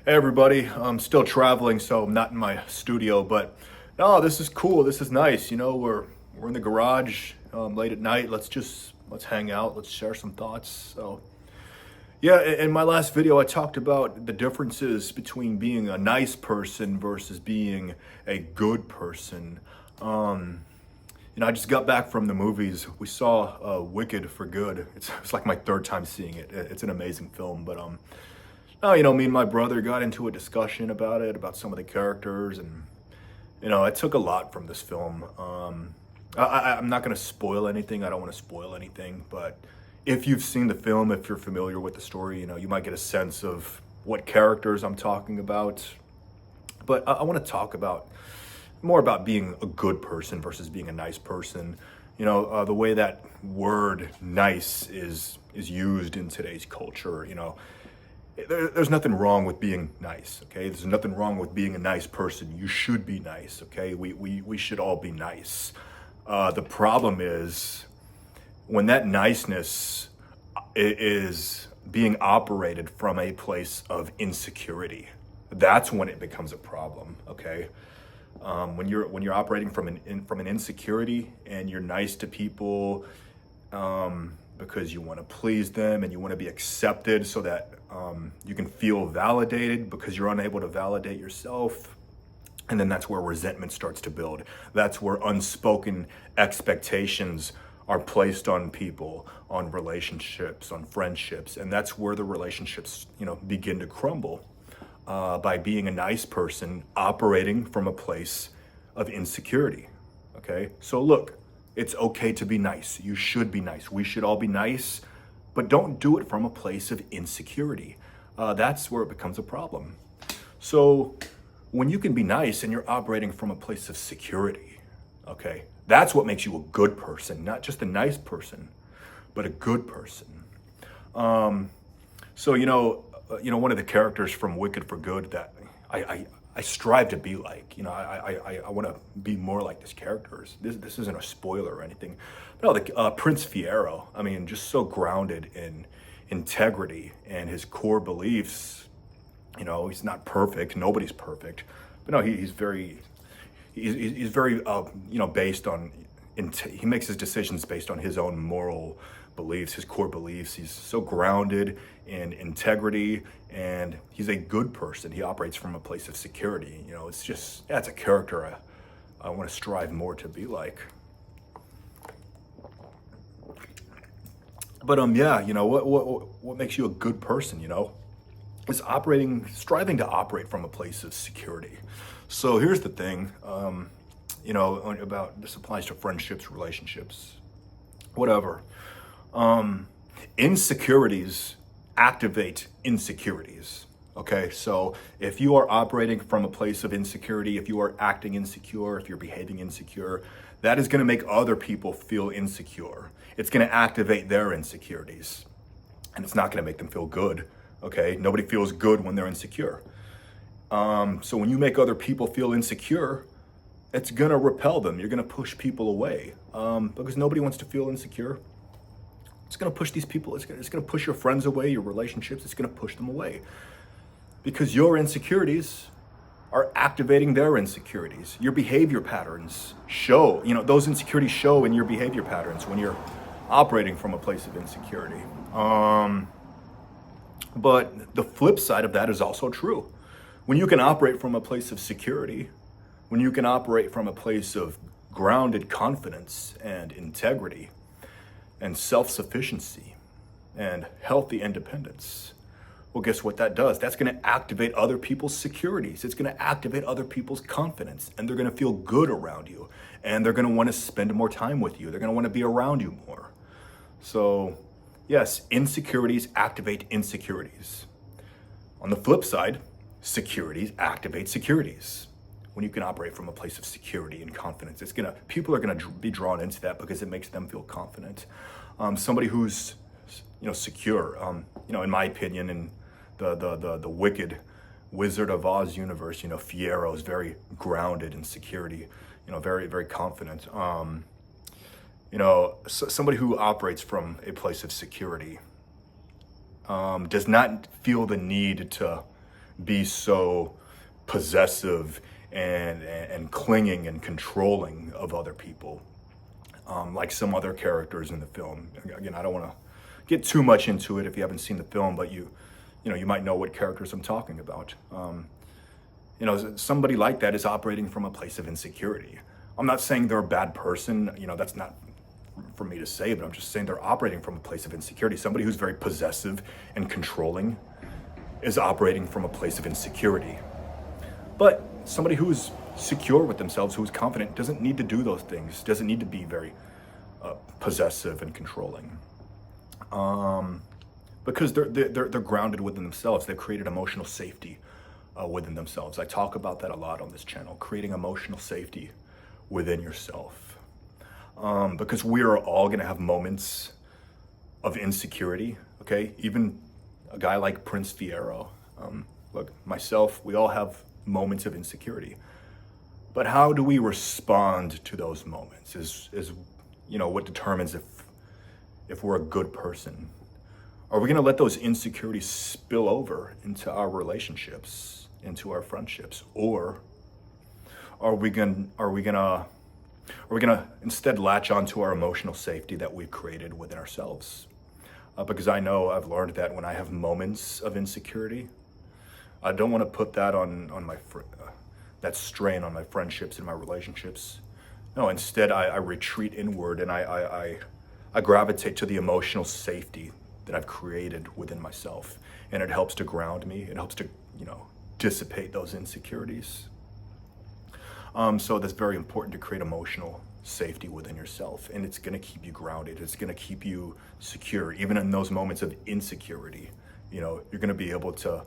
Hey everybody, I'm still traveling, so I'm not in my studio, but no, this is cool. This is nice. We're in the garage late at night. Let's hang out. Let's share some thoughts. So yeah, in my last video, I talked about the differences between being a nice person versus being a good person. Um, I just got back from the movies. We saw Wicked for Good. It's like my third time seeing it. It's an amazing film, but oh, me and my brother got into a discussion about it, about some of the characters, and I took a lot from this film. I'm not going to spoil anything. I don't want to spoil anything, but if you've seen the film, if you're familiar with the story, you might get a sense of what characters I'm talking about. But I want to talk about more about being a good person versus being a nice person. The way that word "nice" is used in today's culture. There's nothing wrong with being nice, okay? There's nothing wrong with being a nice person. You should be nice, okay? We should all be nice. The problem is when that niceness is being operated from a place of insecurity. That's when it becomes a problem, okay? When you're operating from an insecurity and you're nice to people, because you want to please them and you want to be accepted so that you can feel validated because you're unable to validate yourself. And then that's where resentment starts to build. That's where unspoken expectations are placed on people, on relationships, on friendships. And that's where the relationships, begin to crumble by being a nice person operating from a place of insecurity. Okay, so look, it's okay to be nice. You should be nice. We should all be nice, but don't do it from a place of insecurity. That's where it becomes a problem. So when you can be nice and you're operating from a place of security, okay, that's what makes you a good person, not just a nice person, but a good person. One of the characters from Wicked for Good that I strive to be like. I want to be more like this character. This isn't a spoiler or anything. But no, Prince Fiero, I mean, just so grounded in integrity and his core beliefs. He's not perfect. Nobody's perfect. But no, he's very based on, he makes his decisions based on his own moral beliefs, his core beliefs. He's so grounded in integrity, and he's a good person. He operates from a place of security. It's a character I want to strive more to be like. But what makes you a good person? Is striving to operate from a place of security. So here's the thing, about this applies to friendships, relationships, whatever. Insecurities activate insecurities. Okay, so if you are operating from a place of insecurity, if you are acting insecure, if you're behaving insecure, that is going to make other people feel insecure. It's going to activate their insecurities, and it's not going to make them feel good. Okay, nobody feels good when they're insecure. So when you make other people feel insecure, it's going to repel them. You're going to push people away because nobody wants to feel insecure. It's going to push these people. It's going to push your friends away, your relationships. It's going to push them away because your insecurities are activating their insecurities. Your behavior patterns show, those insecurities show in your behavior patterns when you're operating from a place of insecurity. But the flip side of that is also true. When you can operate from a place of security, when you can operate from a place of grounded confidence and integrity and self-sufficiency and healthy independence, well, guess what that does? That's going to activate other people's securities. It's going to activate other people's confidence, and they're going to feel good around you, and they're going to want to spend more time with you. They're going to want to be around you more. So yes, insecurities activate insecurities. On the flip side, securities activate securities. When you can operate from a place of security and confidence, people are gonna be drawn into that because it makes them feel confident. Somebody who's secure, in my opinion, in the Wicked Wizard of Oz universe, Fiero is very grounded in security, very very confident. Somebody who operates from a place of security does not feel the need to be so possessive and clinging and controlling of other people, like some other characters in the film. Again, I don't want to get too much into it if you haven't seen the film, but you might know what characters I'm talking about. Somebody like that is operating from a place of insecurity. I'm not saying they're a bad person, that's not for me to say, but I'm just saying they're operating from a place of insecurity. Somebody who's very possessive and controlling is operating from a place of insecurity. But somebody who's secure with themselves, who's confident, doesn't need to do those things, doesn't need to be very possessive and controlling. Because they're grounded within themselves. They've created emotional safety within themselves. I talk about that a lot on this channel, creating emotional safety within yourself. Because we are all gonna have moments of insecurity, okay? Even a guy like Prince Fiero, look, myself, we all have moments of insecurity. But how do we respond to those moments is what determines if we're a good person. Are we gonna let those insecurities spill over into our relationships, into our friendships, or are we gonna instead latch onto our emotional safety that we've created within ourselves? Because I know I've learned that when I have moments of insecurity, I don't want to put that on that strain on my friendships and my relationships. No, instead I retreat inward and I gravitate to the emotional safety that I've created within myself, and it helps to ground me. It helps to dissipate those insecurities. So that's very important, to create emotional safety within yourself, and it's gonna keep you grounded. It's gonna keep you secure, even in those moments of insecurity. You're gonna be able to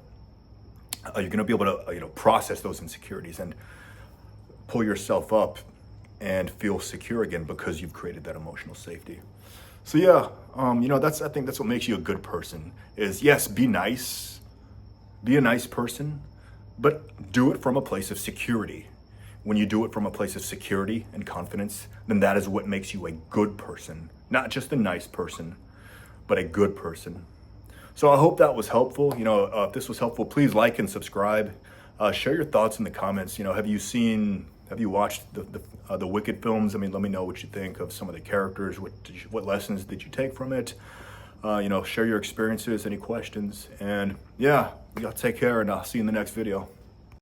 process those insecurities and pull yourself up and feel secure again because you've created that emotional safety. So yeah, I think that's what makes you a good person. Is yes, be nice, be a nice person, but do it from a place of security. When you do it from a place of security and confidence, then that is what makes you a good person. Not just a nice person, but a good person. So I hope that was helpful. If this was helpful, please like and subscribe. Share your thoughts in the comments. Have you watched the Wicked films? Let me know what you think of some of the characters. What lessons did you take from it? Share your experiences, any questions. And yeah, y'all take care, and I'll see you in the next video.